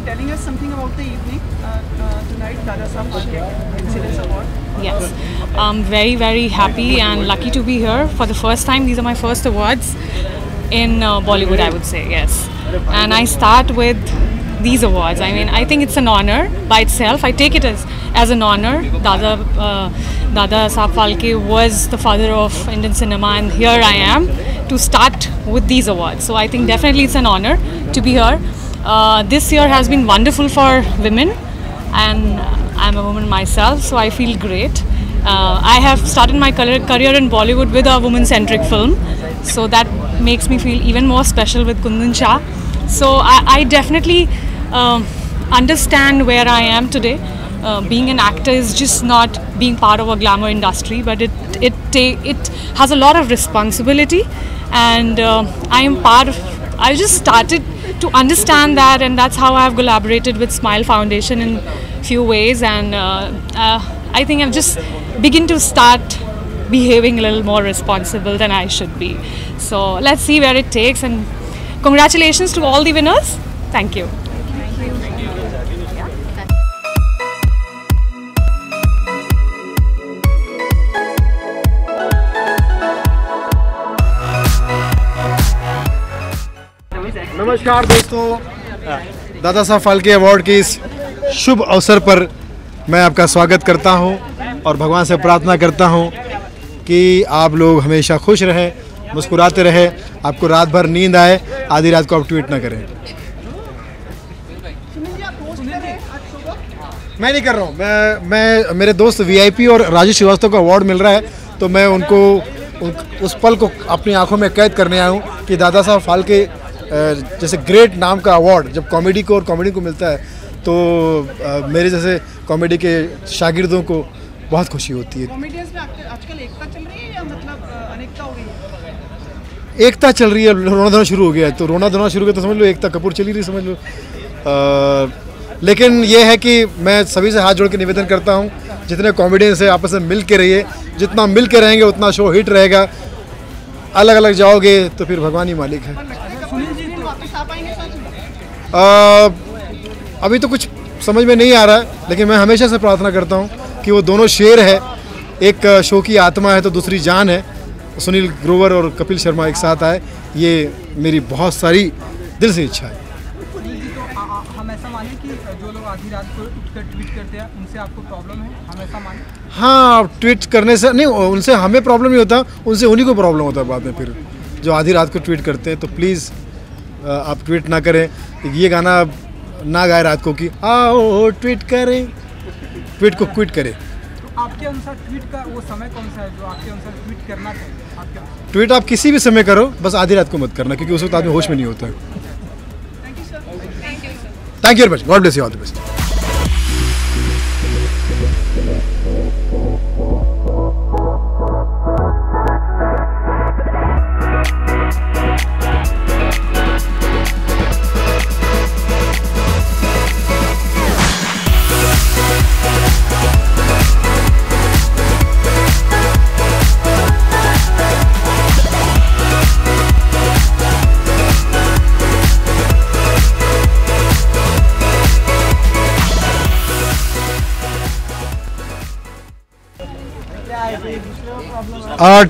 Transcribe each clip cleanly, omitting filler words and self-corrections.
telling us something about the evening tonight, Dada Saab Phalke Excellence Award. Yes, I'm very, very happy and lucky to be here for the first time. These are my first awards in Bollywood, I would say, yes. And I start with these awards. I mean, I think it's an honor by itself. I take it as an honor. Dada Saab Phalke was the father of Indian cinema, and here I am to start with these awards. So I think definitely it's an honor to be here. This year has been wonderful for women, and I'm a woman myself, so I feel great. I have started my career in Bollywood with a woman-centric film, so that makes me feel even more special with Kundan Shah. So I definitely understand where I am today. Being an actor is just not being part of a glamour industry, but it has a lot of responsibility, and I just started to understand that, and that's how I've collaborated with Smile Foundation in few ways, and I think I've just begin to start behaving a little more responsible than I should be. So let's see where it takes, and congratulations to all the winners. Thank you. नमस्कार दोस्तों, Dada Saheb Phalke award के इस शुभ अवसर पर मैं आपका स्वागत करता हूं और भगवान से प्रार्थना करता हूं कि आप लोग हमेशा खुश रहें, मुस्कुराते रहें, आपको रात भर नींद आए, आधी रात को आप ट्वीट ना करें। मैं नहीं कर रहा हूं, मैं मेरे दोस्त वीआईपी और राजेश श्रीवास्तव को अवार्ड मिल रहा है, तो मैं उनको उस पल को अपनी आंखों में कैद करने आया हूं कि दादा साहब फाल्के जैसे ग्रेट नाम का अवार्ड जब कॉमेडी को और कॉमेडी को मिलता है, तो मेरे जैसे कॉमेडी के शागिर्दों को बहुत खुशी होती है। कॉमेडियंस में आजकल एकता चल रही है या मतलब अनेकता हो गई है? एकता चल रही है, रोना धोना शुरू हो गया है, तो रोना धोना शुरू हो गया तो समझ लो एकता कपूर चली रही, समझ लो। लेकिन ये है कि मैं सभी से हाथ जोड़ के निवेदन करता हूँ, जितने कॉमेडियंस से आपस में मिल के रहिए, जितना मिल के रहेंगे उतना शो हिट रहेगा। अलग अलग जाओगे तो फिर भगवान ही मालिक है। अभी तो कुछ समझ में नहीं आ रहा है, लेकिन मैं हमेशा से प्रार्थना करता हूँ कि वो दोनों शेर है, एक शो की आत्मा है तो दूसरी जान है। सुनील ग्रोवर और कपिल शर्मा एक साथ आए, ये मेरी बहुत सारी दिल से इच्छा है। हम ऐसा माने कि जो लोग आधी रात को उठकर ट्वीट करते हैं उनसे आपको प्रॉब्लम है, हम ऐसा माने? हाँ, ट्वीट करने से नहीं, उनसे हमें प्रॉब्लम नहीं होता, उनसे उन्हीं को प्रॉब्लम होता है बाद में। फिर जो आधी रात को ट्वीट करते हैं तो प्लीज़ आप ट्वीट ना करें। ये गाना ना गाए रात को कि आओ ट्वीट करें, ट्वीट को क्विट करें। तो आपके अनुसार ट्वीट का वो समय कौन सा है जो आपके अनुसार ट्वीट करना चाहिए? आपके अनुसार ट्वीट आप किसी भी समय करो, बस आधी रात को मत करना, क्योंकि उस वक्त आदमी होश में नहीं होता है। Thank you sir. Thank you very much, God bless you, all the best.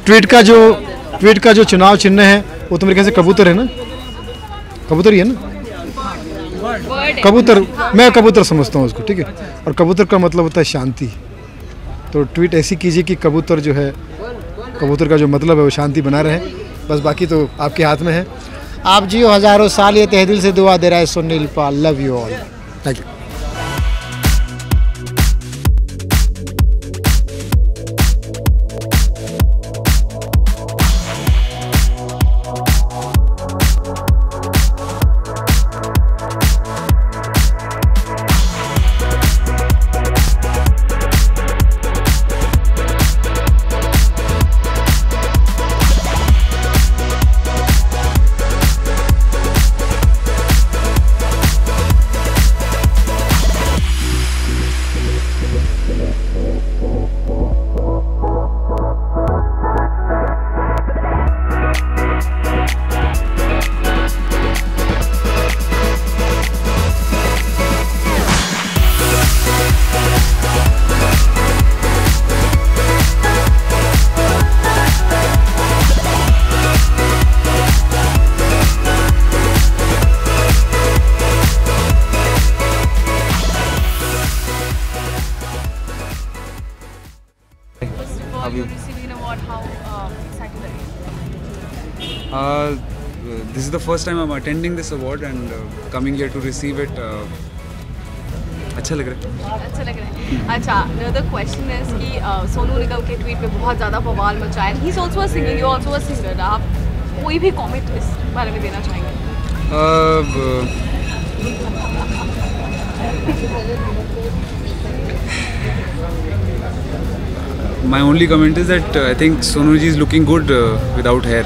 Tweet का जो चुनाव चिन्ह है वो तो मेरे ख्याल से कबूतर है ना, कबूतर ही है ना, कबूतर। मैं कबूतर समझता हूँ उसको, ठीक है। और कबूतर का मतलब होता है शांति, तो ट्वीट ऐसी कीजिए कि कबूतर जो है, कबूतर का जो मतलब है वो शांति बना रहे, बस। बाकी तो आपके हाथ में है। आप जियो हज़ारों साल, ये तहे दिल से दुआ दे रहा है Sunil Pal. Love you all, thank you. This is the first time I'm attending this award and coming here to receive it. अच्छा लग रहा है. अच्छा लग रहा है. अच्छा, the question is कि सोनू निगम के ट्वीट पे बहुत ज़्यादा बवाल मचा है. He's also a singer, you're also a singer. आप कोई भी कमेंट इस बारे में देना चाहेंगे? My only comment is that I think Sonu ji is looking good without hair.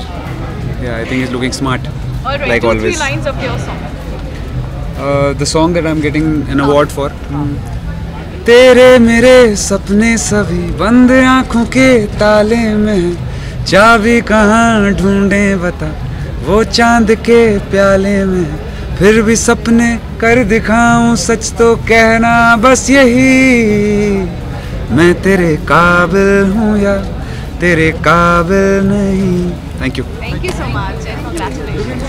Yeah, I think he's looking smart. Alright, like 2-3 always. lines of your song. The song that I'm getting an award for. तेरे मेरे सपने सभी बंद आँखों के ताले में, चाबी कहाँ ढूंढे बता वो चांद के प्याले में, फिर भी सपने कर दिखाऊं सच तो कहना बस यही, मैं तेरे काबिल हूँ या तेरे काबिल नहीं. Thank you. Thank you so much and congratulations.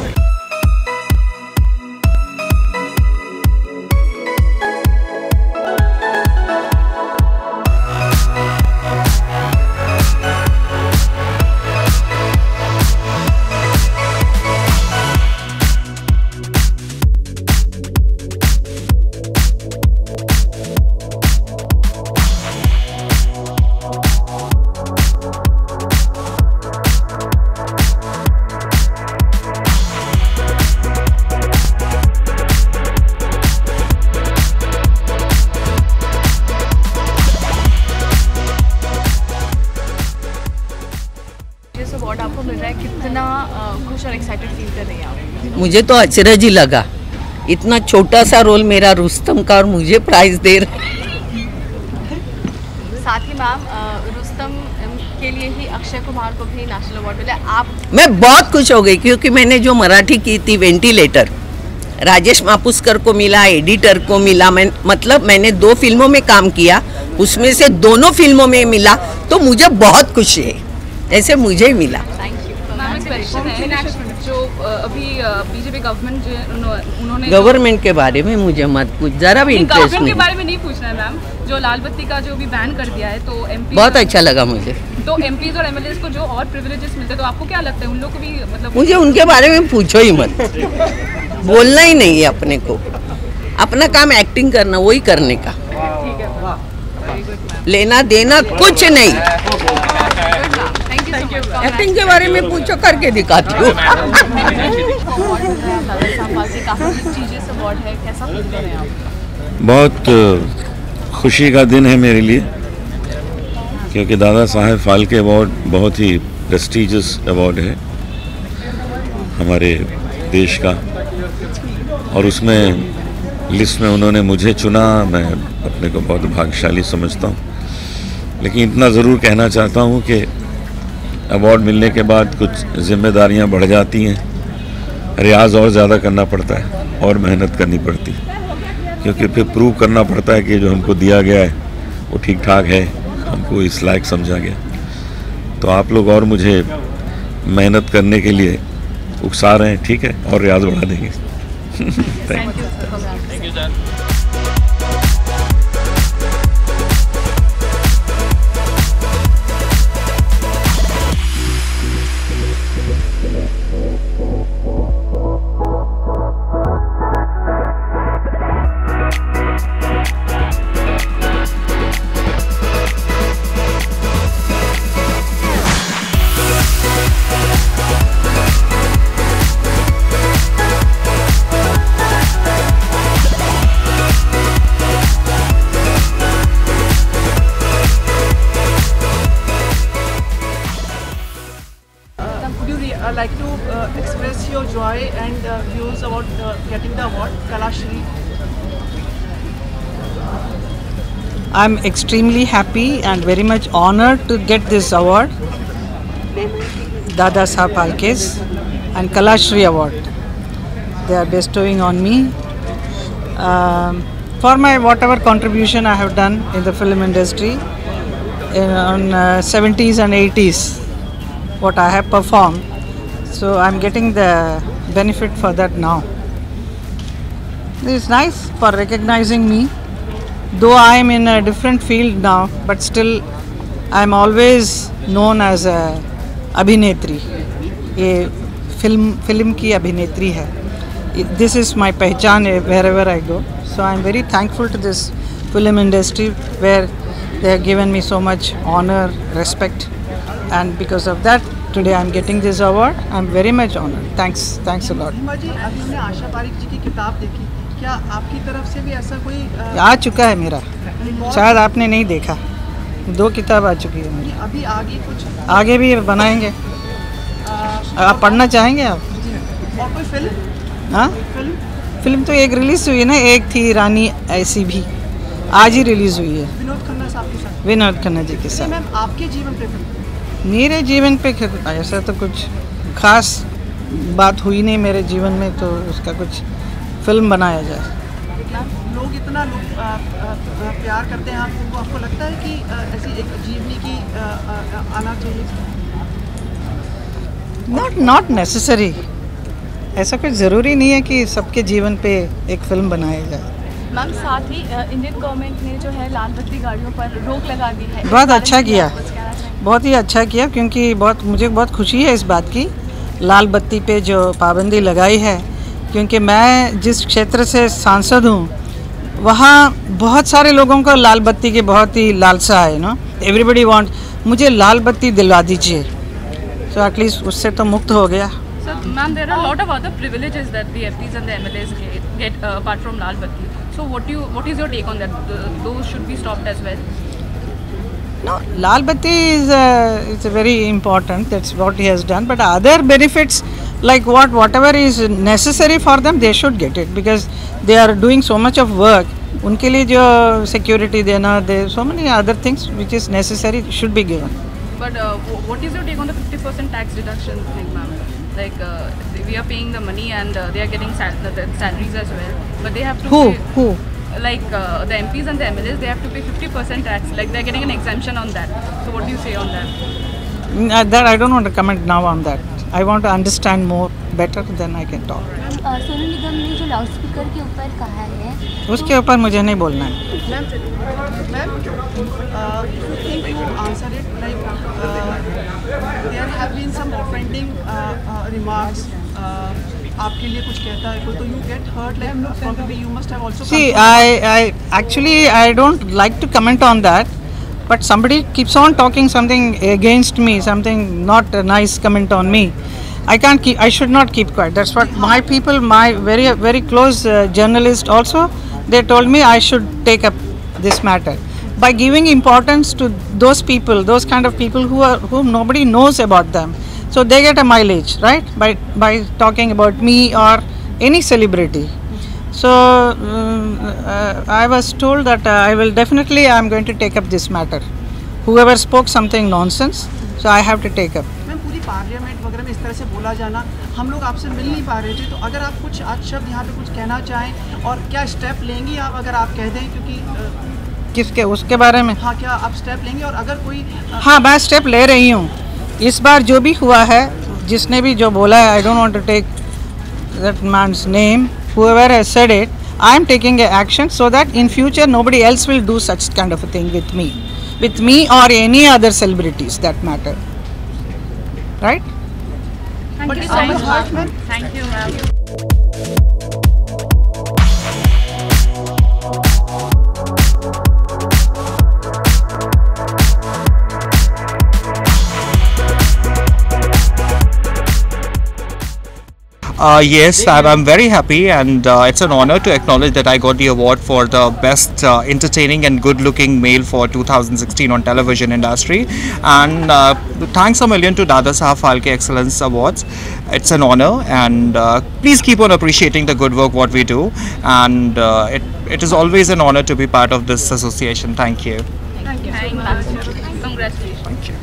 Award आपको मिल रहा है, कितना खुश और एक्साइटेड फील कर रही हैं आप? मुझे तो अचरज ही लगा, इतना छोटा सा रोल मेरा रुस्तम का और मुझे प्राइज दे रहे. साथ ही मैम रुस्तम के लिए ही अक्षय कुमार को भी नेशनल अवार्ड मिला. आप? मैं बहुत खुश हो गई क्योंकि मैंने जो मराठी की थी वेंटिलेटर, राजेश मापुस्कर को मिला, एडिटर को मिला. मतलब मैंने 2 फिल्मों में काम किया, उसमें से दोनों फिल्मों में मिला, तो मुझे बहुत खुशी है. ऐसे मुझे ही मिला. जो अभी बीजेपी गवर्नमेंट उन्होंने गवर्नमेंट के बारे में मुझे मत पूछ, जरा भी इंटरेस्ट नहीं. के बारे में नहीं पूछना है मैम. जो लाल बत्ती का जो भी बैन कर दिया है, तो एमपी बहुत अच्छा लगा मुझे. तो एमपीज और एमएलएस को जो और प्रिविलेजेस मिलते हैं, तो आपको क्या लगता है उन लोग को भी मतलब? मुझे उनके बारे में पूछो ही मत. बोलना ही नहीं है अपने को, अपना काम एक्टिंग करना, वही करने का. लेना देना कुछ नहीं. एक्टिंग के बारे में पूछो, करके दिखाती हूँ. बहुत खुशी का दिन है मेरे लिए, क्योंकि दादा साहेब फाल्के अवार्ड बहुत ही प्रेस्टिजियस अवार्ड है हमारे देश का, और उसमें लिस्ट में उन्होंने मुझे चुना. मैं अपने को बहुत भाग्यशाली समझता हूँ. लेकिन इतना ज़रूर कहना चाहता हूँ कि अवार्ड मिलने के बाद कुछ जिम्मेदारियाँ बढ़ जाती हैं, रियाज़ और ज़्यादा करना पड़ता है और मेहनत करनी पड़ती है, क्योंकि फिर प्रूव करना पड़ता है कि जो हमको दिया गया है वो ठीक ठाक है, हमको इस लायक समझा गया. तो आप लोग और मुझे मेहनत करने के लिए उकसा रहे हैं, ठीक है, और रियाज़ बढ़ा देंगे. Thank you sir. like to express your joy and views about getting the award, Kalashri. I'm extremely happy and very much honored to get this award, Dada Saheb Phalke's and Kalashri Award. They are bestowing on me for my whatever contribution I have done in the film industry on 70s and 80s, what I have performed. So I'm getting the benefit for that now. It's nice for recognizing me. Though I am in a different field now, but still I am always known as a Abhinetri, a film की अभिनेत्री है. This is my पहचान wherever I go. So I am very thankful to this film industry where they have given me so much honor, respect, and because of that today I am getting this award. I am very much honored. Thanks a lot. महिमा जी, अभी हमने आशा पारिक जी की किताब देखी, क्या आपकी तरफ से भी ऐसा कोई आ चुका है मेरा, शायद आपने नहीं देखा. 2 किताब आ चुकी है मेरी. अभी आगे कुछ आगे भी बनाएंगे. आप पढ़ना चाहेंगे आप? और कोई फिल्म? हाँ, फिल्म तो एक रिलीज हुई है ना, एक थी रानी ऐसी भी, आज ही रिलीज हुई है विनोद खन्ना साहब के साथ. विनोद खन्ना जी के साथ. मैम, आपके जीवन पे मेरे जीवन पे ऐसा तो कुछ खास बात हुई नहीं मेरे जीवन में, तो उसका कुछ फिल्म बनाया जाए. लोग इतना प्यार करते हैं आपको, आपको लगता है कि ऐसी एक जीवनी की आना चाहिए? Not necessary. ऐसा कुछ ज़रूरी नहीं है कि सबके जीवन पे एक फिल्म बनाया जाए. मैम, साथ ही इंडियन गवर्नमेंट ने जो है लाल बत्ती गाड़ियों पर रोक लगा दी है. बहुत अच्छा किया, बहुत ही अच्छा किया, क्योंकि मुझे बहुत खुशी है इस बात की, लाल बत्ती पे जो पाबंदी लगाई है. क्योंकि मैं जिस क्षेत्र से सांसद हूँ वहाँ बहुत सारे लोगों को लाल बत्ती की बहुत ही लालसा है. नो, एवरीबडी वांट, मुझे लाल बत्ती दिलवा दीजिए, तो एटलीस्ट उससे तो मुक्त हो गया. So, ma'am, there are a lot of other privileges that the MPs and the MLAs get apart from Lal Batti. So, what is your take on that? Those should be stopped as well. No, Lal Batti is very important. That's what he has done. But other benefits, like whatever is necessary for them, they should get it, because they are doing so much of work. उनके लिए जो security देना, there so many other things which is necessary should be given. But what is your take on the 50% tax deduction thing, ma'am? Like we are paying the money and they are getting the salaries as well, but they have to Who? Like the MPs and the MLAs, they have to pay 50% tax. Like they're getting an exemption on that. So what do you say on that? That I don't want to comment now on that. I want to understand more better, then I can talk. Sonu Nigam ने जो loud speaker के ऊपर कहा है, उसके ऊपर मुझे नहीं बोलना है. Ma'am, think you answer it like there have been some offending remarks. आपके लिए कुछ कहता है कोई, तो you get hurt, like probably you must have also. See, I don't like to comment on that, but somebody keeps on talking something against me, something not a nice comment on me. I should not keep quiet. That's what my people, my very close journalists also, they told me I should take up this matter. By giving importance to those people, those kind of people whom nobody knows about them, so they get a mileage, right? By talking about me or any celebrity. So I was told that I'm going to take up this matter. Whoever spoke something nonsense, so I have to take up. Ma'am, पूरी parliament वगैरह में इस तरह से बोला जाना, हम लोग आपसे मिल नहीं पा रहे थे, तो अगर आप कुछ आज शब्द यहाँ पे कुछ कहना चाहें, और क्या स्टेप लेंगी आप अगर आप कह दें, क्योंकि किसके, उसके बारे में? हाँ, क्या आप स्टेप लेंगे? और अगर कोई हाँ, मैं स्टेप ले रही हूँ. इस बार जो भी हुआ है, जिसने भी जो बोला है, I don't want to take that man's name, whoever has said it, I am taking an action so that in future nobody else will do such kind of a thing with me or any other celebrities that matter. Right? Thank you so much, ma'am. Thank you, ma'am. Yes, I'm very happy, and it's an honor to acknowledge that I got the award for the best entertaining and good-looking male for 2016 on television industry. And thanks a million to Dada Saheb Phalke Excellence Awards. It's an honor, and please keep on appreciating the good work what we do. And it is always an honor to be part of this association. Thank you. Thank you so much. Congratulations. Thank you.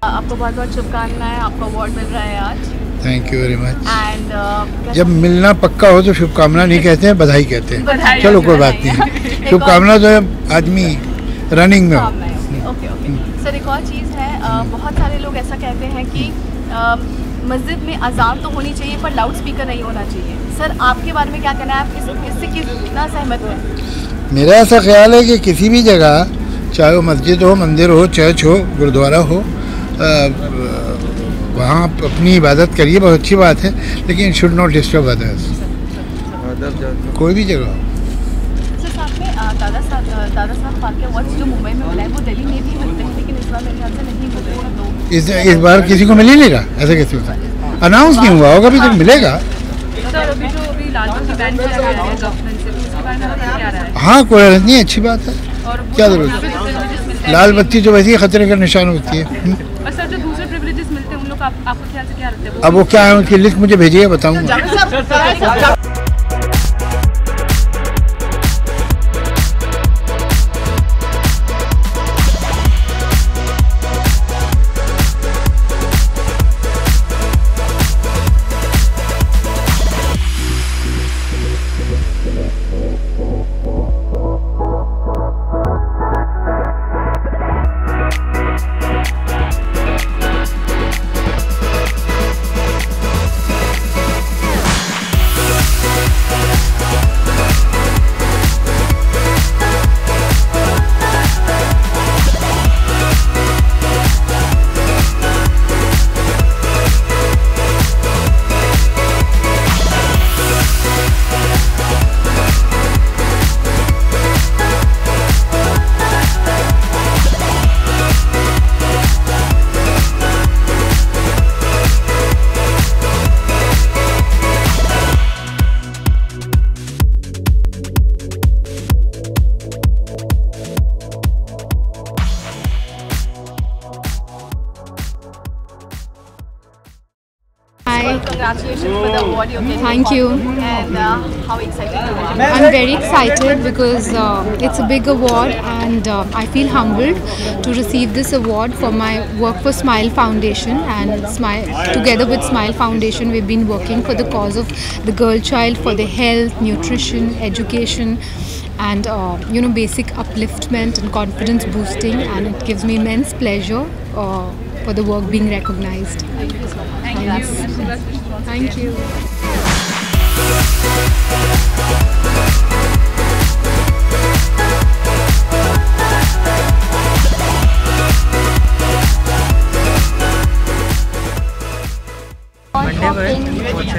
आपको बहुत बहुत शुभकामनाएं, आपको award मिल रहा है आज। Thank you very much. And जब मिलना पक्का हो तो शुभकामना नहीं कहते हैं, बधाई कहते हैं। चलो कोई बात नहीं, शुभकामना तो आदमी रनिंग में हो। ओके ओके सर, एक और चीज़ है, बहुत सारे लोग ऐसा कहते हैं कि मस्जिद में अजान तो होनी चाहिए पर लाउड स्पीकर नहीं होना चाहिए। सर आपके बारे में क्या कहना है, आप इससे कितना सहमत हैं? मेरा ऐसा ख्याल है कि किसी भी जगह, चाहे वो मस्जिद हो, मंदिर हो, चर्च हो, गुरुद्वारा हो, वहाँ अपनी इबादत करिए, बहुत अच्छी बात है, लेकिन शुड नॉट डिस्टर्ब अदर्स, कोई भी जगह हो। साथ में दादा साहब फाल्के अवार्ड्स जो मुंबई में मिला है वो दिल्ली में भी मिलते हैं, लेकिन इस बार मेरे ख्याल से नहीं मिले। तो इस बार किसी को मिल ही नहीं रहा, ऐसा कैसे होता है? अनाउंस नहीं हुआ होगा, अभी तक मिलेगा। सर अभी जो लालबत्ती बैन किया गया है गवर्नमेंट से, उसके बारे में आपको क्या राय है? हाँ, कोई गलत नहीं, अच्छी बात है, क्या जरूरत है? लाल बत्ती तो वैसे ही खतरे का निशान होती है। और सर जो दूसरे प्रिविलेजेस मिलते हैं उन लोग आपको ख्याल से क्या लगता है? अब वो क्या है, उनकी लिस्ट मुझे भेजिए, बताऊंगा। Congratulations for the award you're getting. Thank you. And how excited you are? I'm very excited because it's a big award, and I feel humbled to receive this award for my work for Smile Foundation. And together with Smile Foundation, we've been working for the cause of the girl child, for their health, nutrition, education, and basic upliftment and confidence boosting. And it gives me immense pleasure for the work being recognized. Thank you so much. Thank you.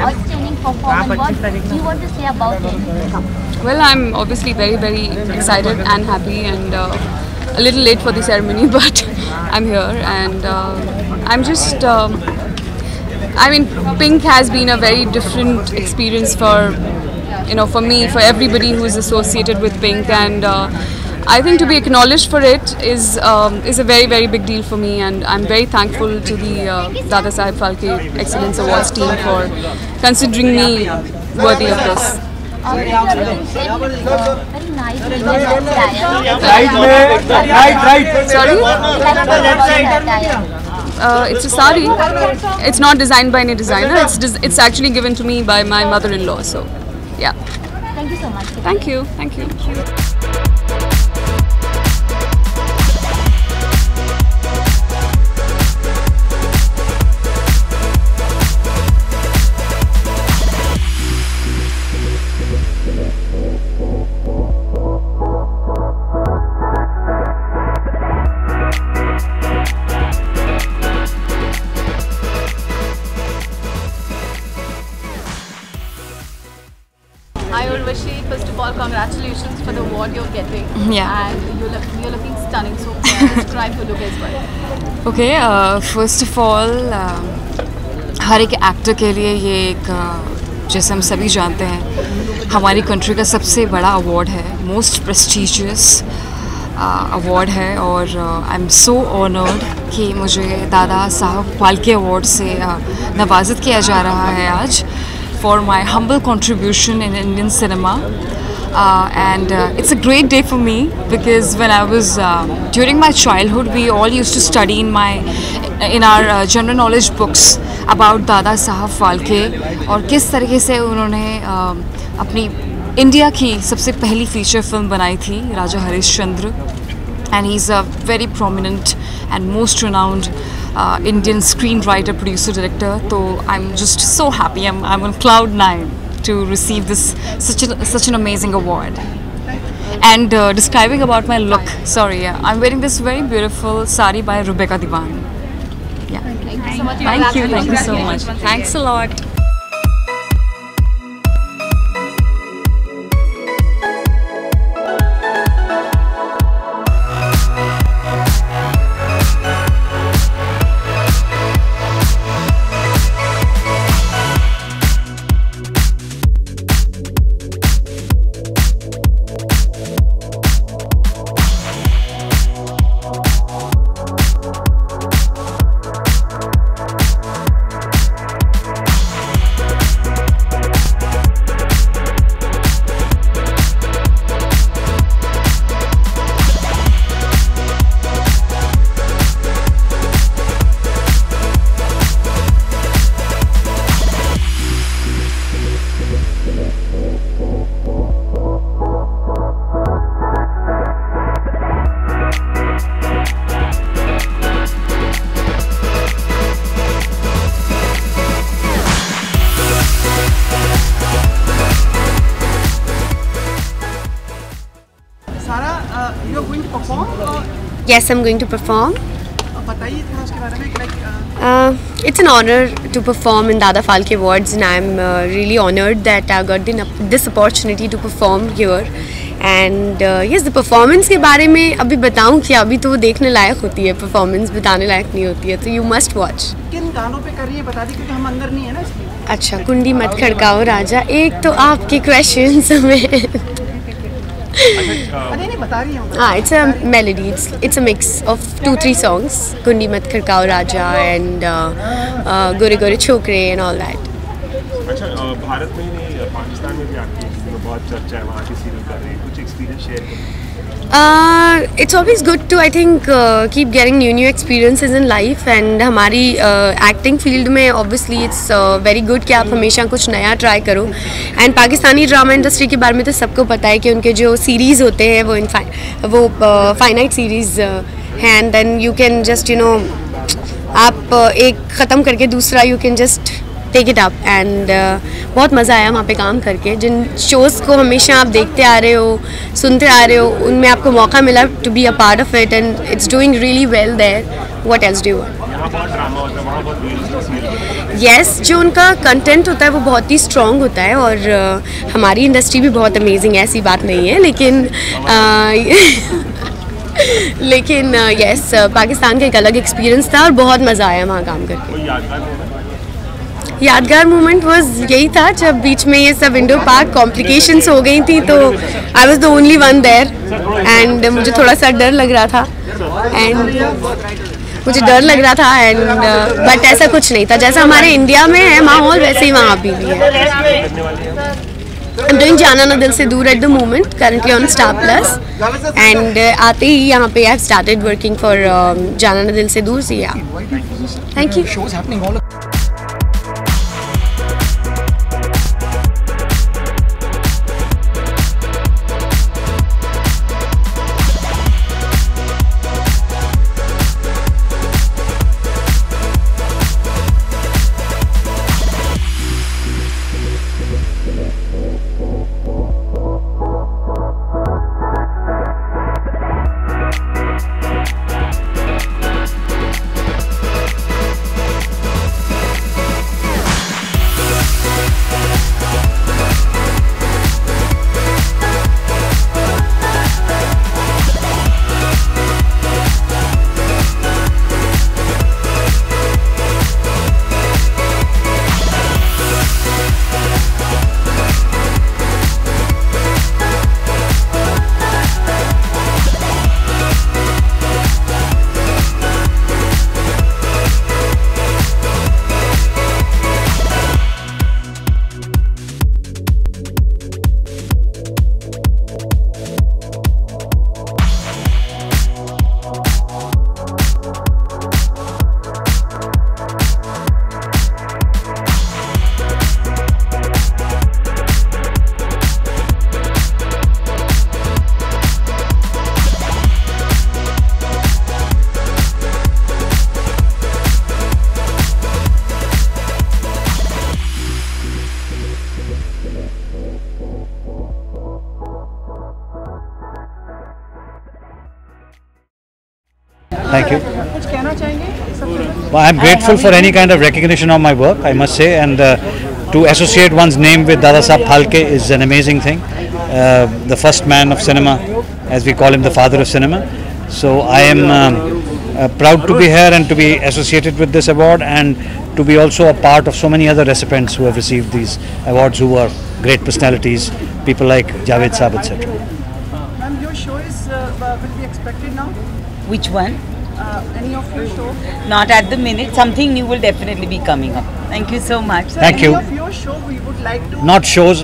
Outstanding performance. What do you want to say about it? Well, I'm obviously very, very excited and happy, and a little late for the ceremony, but I'm here, and I'm just. I mean, Pink has been a very different experience for me, for everybody who is associated with Pink, and I think to be acknowledged for it is a very, very big deal for me, and I'm very thankful to the Dada Saheb Phalke Excellence Awards team for considering me worthy of this. Very nice. Sorry? It's a sari. It's not designed by any designer. It's actually given to me by my mother-in-law. So, yeah. Thank you so much. Thank you. Thank you. Hi Urvashi, first of all congratulations for the award you're getting. Yeah. And you're looking stunning, so describe your look as well. Okay, first of all, हर एक actor के लिए ये एक जैसे हम सभी जानते हैं हमारी कंट्री का सबसे बड़ा अवार्ड है, मोस्ट प्रेस्टिजियस अवार्ड है, और आई एम सो ऑनर्ड कि मुझे दादा साहब फाल्के अवार्ड से नवाजित किया जा रहा है आज for my humble contribution in Indian cinema, and it's a great day for me because when I was during my childhood we all used to study in my in our general knowledge books about Dada Saheb Phalke और किस तरीके से उन्होंने अपनी India की सबसे पहली feature film बनाई थी राजा Harishchandra, and he's a very prominent and most renowned Indian screenwriter, producer, director. So I'm just so happy. I'm on cloud 9 to receive this such an amazing award. And describing about my look, sorry, yeah, I'm wearing this very beautiful sari by Rebecca Diwan. Yeah. Thank you so much. Thank you so much. Thanks a lot. Yes, I'm going to perform. बताइए थोड़ा उसके बारे में. It's an honor to perform in Dada Phalke Awards, and I'm really honored that I got this opportunity to perform here. And yes, the performance के बारे में अभी बताऊँ क्या, अभी तो वो देखने लायक होती है, performance बताने लायक नहीं होती है, तो you must watch. किन गानों पे कर रही है बता दी क्योंकि हम अंदर नहीं है ना इसलिए. अच्छा, कुंडी मत खड़काओ राजा, एक तो आपके क्वेश्चंस में. It's a melody. It's a mix of 2-3 songs. Kundi Mat Khadkao Raja and Gore Gore Chokre and all that. अच्छा, भारत में ही नहीं पाकिस्तान में भी आपकी तो बहुत चर्चा है, वहाँ की सीरियल कर रही है, कुछ एक्सपीरियंस शेयर करें. It's always good to I think keep getting new experiences in life, and हमारी acting field में obviously it's very good कि आप हमेशा कुछ नया try करो. And पाकिस्तानी ड्रामा इंडस्ट्री के बारे में तो सबको पता है कि उनके जो सीरीज़ होते हैं वो फाइनाइट सीरीज़ हैं, and then you can just आप एक ख़त्म करके दूसरा you can just take it up. And बहुत मज़ा आया वहाँ पे काम करके. जिन शोज़ को हमेशा आप देखते आ रहे हो, सुनते आ रहे हो, उनमें आपको मौका मिला to be a part of it, and it's doing really well there. What else do you want? Yes, जो उनका कंटेंट होता है वो बहुत ही स्ट्रॉन्ग होता है, और हमारी इंडस्ट्री भी बहुत अमेजिंग है, ऐसी बात नहीं है. लेकिन यस, पाकिस्तान का एक अलग एक्सपीरियंस था और बहुत मज़ा आया वहाँ काम करके. यादगार मोमेंट वाज यही था जब बीच में ये सब विंडो पार्क कॉम्प्लिकेशंस हो गई थी, तो I was the only one there, and मुझे थोड़ा सा डर लग रहा था, एंड बट ऐसा कुछ नहीं था. जैसा हमारे इंडिया में है माहौल, वैसे ही वहाँ भी है. I'm doing जाना ना दिल से दूर at the moment, currently on Star Plus, and आते ही यहाँ पे I've started working for जाना ना दिल से दूर. So yeah, thank you. Shows happening all Thank you. कुछ कहना चाहेंगे? Well, I'm grateful for any kind of recognition of my work, I must say, and to associate one's name with Dada Saheb Phalke is an amazing thing. The first man of cinema, as we call him, the father of cinema. So I am proud to be here and to be associated with this award, and to be also a part of so many other recipients who have received these awards, who are great personalities, people like Javed Saab, etc. Ma'am, your show is will be expected now. Which one? Any of your show? Not at the minute. Something new will definitely be coming up. Thank you so much. Thank you. Any of your show we would like to. Not shows.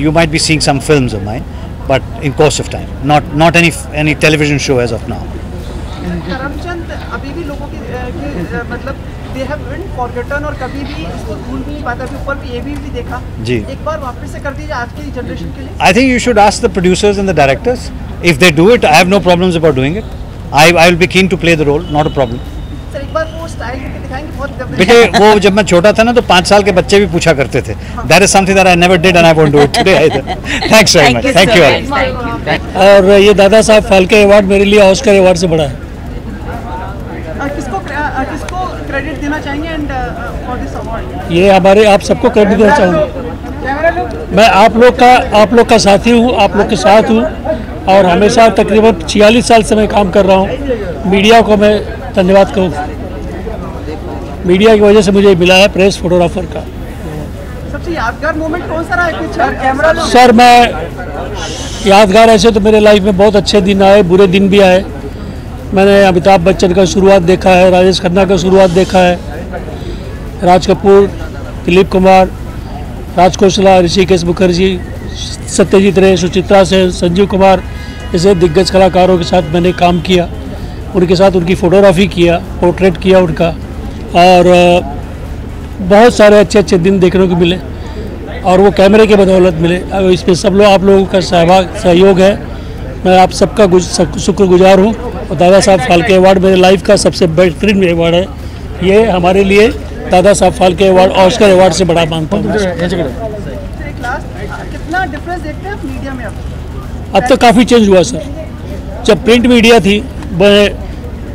You might be seeing some films of mine, but in course of time. Not any television show as of now. Karamchand अभी भी लोगों की मतलब they have been forgotten और कभी भी इसको भूल भी नहीं पाता। अभी ऊपर भी भी देखा जी। एक बार वापस से कर दीजिए आज की जनरेशन के लिए। I think you should ask the producers and the directors. If they do it, I have no problems about doing it. I will be keen to play the role, not a problem. Sir एक बार वो style करके दिखाएंगे बहुत। बेटे वो जब मैं छोटा था ना तो 5 साल के बच्चे भी पूछा करते थे. That is something that I never did and I won't do it today either. Thanks very much. Thank you all. और ये दादा साहब फाल्के अवार्ड मेरे लिए ऑस्कर अवार्ड से बड़ा है. किसको क्रेडिट देना चाहेंगे एंड फॉर दिस अवार्ड? ये हमारे आप सबको क्रेडिट देना चाहूँगा. मैं आप लोग का साथी हूँ, आप लोग के साथ हूँ और हमेशा तकरीबन 46 साल से मैं काम कर रहा हूँ. मीडिया को मैं धन्यवाद कहूँ. मीडिया की वजह से मुझे मिला है प्रेस फोटोग्राफर का. सबसे यादगार मोमेंट कौन सा रहा है? कैमरा सर मैं यादगार ऐसे तो मेरे लाइफ में बहुत अच्छे दिन आए, बुरे दिन भी आए. मैंने अमिताभ बच्चन का शुरुआत देखा है, राजेश खन्ना का शुरुआत देखा है, राज कपूर, दिलीप कुमार, राज खोसला, ऋषिकेश मुखर्जी, सत्यजीत रे, सुचित्रा सेन, संजीव कुमार जैसे दिग्गज कलाकारों के साथ मैंने काम किया. उनके साथ उनकी फ़ोटोग्राफी किया, पोर्ट्रेट किया उनका, और बहुत सारे अच्छे अच्छे दिन देखने को मिले और वो कैमरे के बदौलत मिले. इसमें सब लोग आप लोगों का सहयोग है. मैं आप सबका शुक्रगुजार हूँ. और दादा साहब फाल्के अवार्ड मेरे लाइफ का सबसे बेहतरीन अवार्ड है. ये हमारे लिए Dada Saheb Phalke award Oscar award से बड़ा मानता हूँ. कितना डिफरेंस देखते हैं मीडिया में अब तो काफ़ी चेंज हुआ सर. जब प्रिंट मीडिया थी, मैं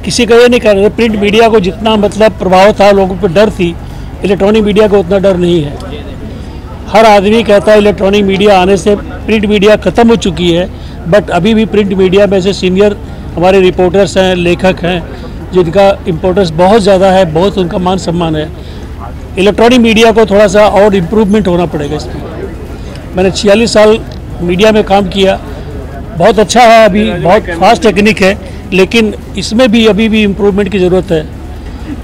किसी का ये नहीं कह रहा, प्रिंट मीडिया को जितना मतलब प्रभाव था, लोगों पर डर थी, इलेक्ट्रॉनिक मीडिया को उतना डर नहीं है. हर आदमी कहता है इलेक्ट्रॉनिक मीडिया आने से प्रिंट मीडिया ख़त्म हो चुकी है, बट अभी भी प्रिंट मीडिया में से सीनियर हमारे रिपोर्टर्स हैं, लेखक हैं, जिनका इम्पोर्टेंस बहुत ज़्यादा है, बहुत उनका मान सम्मान है. इलेक्ट्रॉनिक मीडिया को थोड़ा सा और इम्प्रूवमेंट होना पड़ेगा इसमें. मैंने 46 साल मीडिया में काम किया, बहुत अच्छा है, अभी बहुत फास्ट टेक्निक है, लेकिन इसमें भी अभी भी इम्प्रूवमेंट की ज़रूरत है.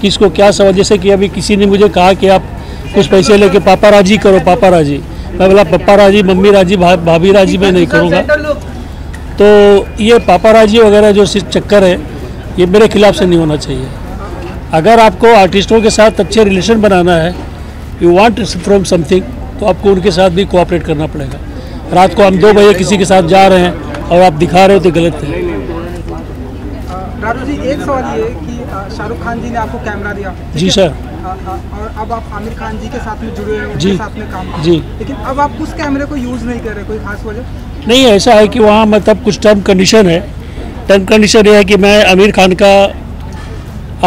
किसको क्या समझ, जैसे कि अभी किसी ने मुझे कहा कि आप कुछ पैसे लेके पापाराजी करो, पापाराजी. मैं बोला पापाराजी, मम्मी राजी, भाभी राजी मैं नहीं करूँगा. तो ये पापाराजी वगैरह जो चक्कर है, ये मेरे खिलाफ से नहीं होना चाहिए. अगर आपको आर्टिस्टों के साथ अच्छे रिलेशन बनाना है, यू वांट फ्रॉम समथिंग, तो आपको उनके साथ भी कोऑपरेट करना पड़ेगा. रात को हम 2 बजे किसी के साथ जा रहे हैं और आप दिखा रहे हो तो गलत है. राजू जी, एक सवाल ये कि शाहरुख खान जी ने आपको कैमरा दिया. जी सर. और अब आप आमिर खान जी के साथ में जुड़े हैं, जी उनके साथ में काम जी. लेकिन अब आप उस कैमरे को यूज़ नहीं कर रहे, कोई खास वजह? नहीं, ऐसा है कि वहाँ मतलब कुछ टर्म कंडीशन है. टर्म कंडीशन ये है कि मैं आमिर खान का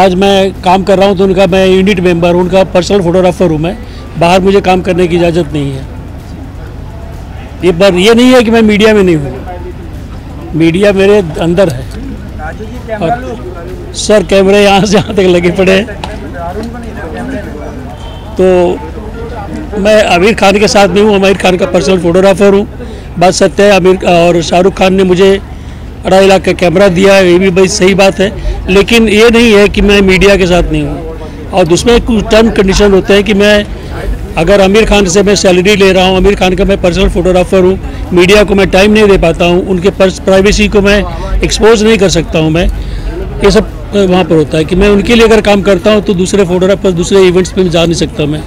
आज मैं काम कर रहा हूँ, तो उनका मैं यूनिट मेंबर, उनका पर्सनल फोटोग्राफर हूँ. मैं बाहर मुझे काम करने की इजाज़त नहीं है. ये नहीं है कि मैं मीडिया में नहीं हूँ, मीडिया मेरे अंदर है. और सर कैमरे यहाँ से यहाँ तक लगे पड़े हैं. तो मैं आमिर खान के साथ में हूँ, आमिर खान का पर्सनल फोटोग्राफर हूँ. बात सत्य है, आमिर और शाहरुख खान ने मुझे 2.5 लाख का कैमरा दिया है, ये भी भाई सही बात है. लेकिन ये नहीं है कि मैं मीडिया के साथ नहीं हूँ. और उसमें कुछ टर्म कंडीशन होते हैं कि मैं अगर आमिर खान से मैं सैलरी ले रहा हूँ, आमिर खान का मैं पर्सनल फोटोग्राफर हूँ, मीडिया को मैं टाइम नहीं दे पाता हूँ, उनके प्राइवेसी को मैं एक्सपोज नहीं कर सकता हूँ. मैं ये सब वहाँ पर होता है कि मैं उनके लिए अगर काम करता हूँ तो दूसरे फोटोग्राफर, दूसरे इवेंट्स पे जा नहीं सकता मैं.